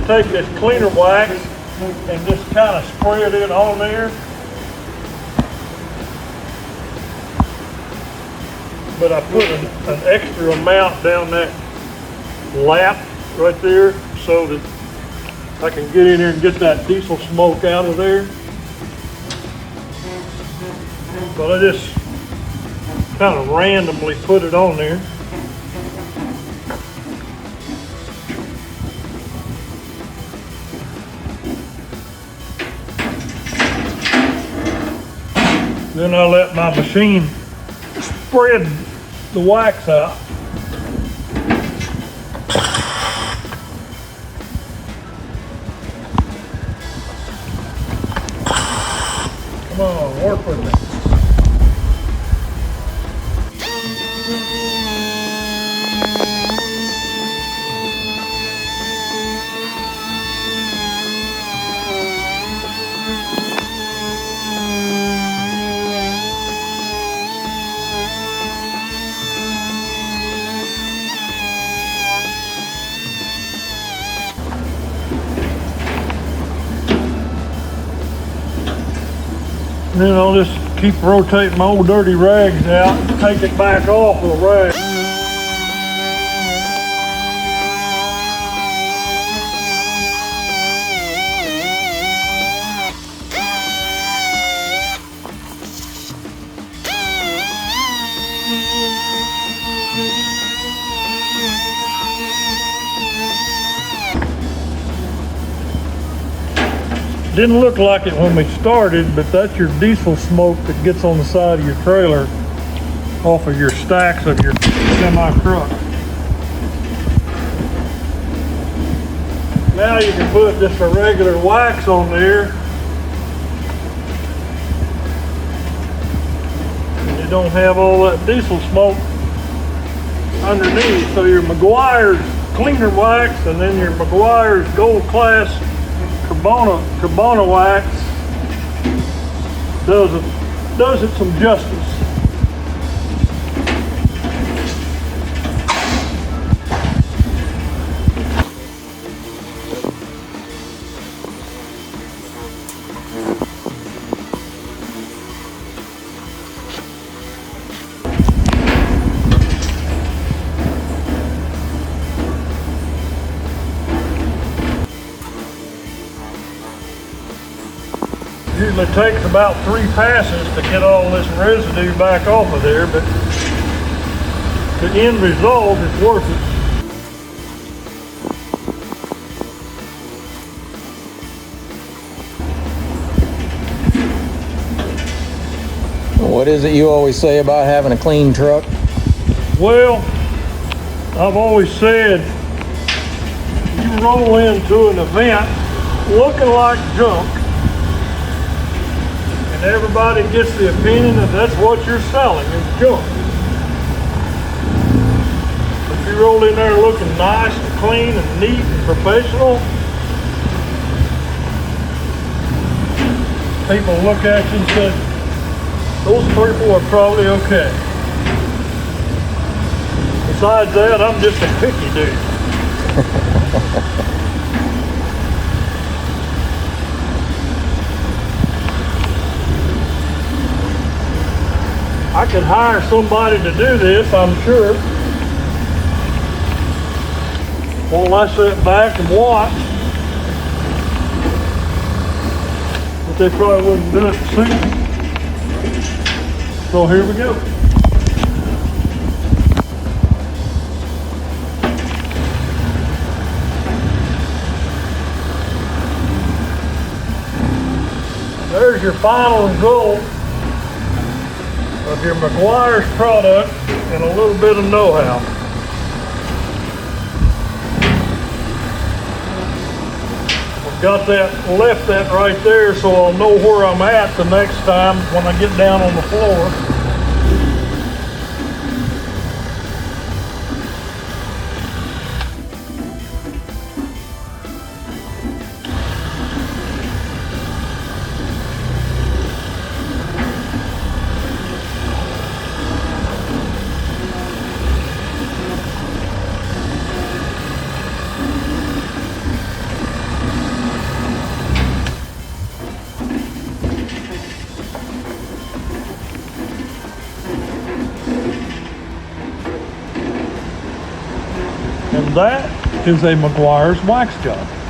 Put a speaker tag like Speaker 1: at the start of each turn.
Speaker 1: to take this cleaner wax and just kind of spread it on there. But I put an extra amount down that lap right there so that I can get in there and get that diesel smoke out of there. But I just kind of randomly put it on there. Then I let my machine spread the wax out. Come on, work with me. And then I'll just keep rotating my old dirty rags out and take it back off the rag. Didn't look like it when we started, but that's your diesel smoke that gets on the side of your trailer off of your stacks of your semi-truck. Now you can put just a regular wax on there. And you don't have all that diesel smoke underneath. So your Meguiar's cleaner wax and then your Meguiar's Gold Class Carbona wax does it some justice. Usually takes about 3 passes to get all this residue back off of there, but the end result is worth it.
Speaker 2: What is it you always say about having a clean truck?
Speaker 1: Well, I've always said, you roll into an event looking like junk, everybody gets the opinion that that's what you're selling, is junk. If you roll in there looking nice and clean and neat and professional, people look at you and say, those people are probably okay. Besides that, I'm just a picky dude. I could hire somebody to do this, I'm sure. While I sit back and watch. But they probably wouldn't do it to see me. So here we go. There's your final result of your Meguiar's product and a little bit of know-how. I've got that, left that right there so I'll know where I'm at the next time when I get down on the floor. that is a McGuire's wax job.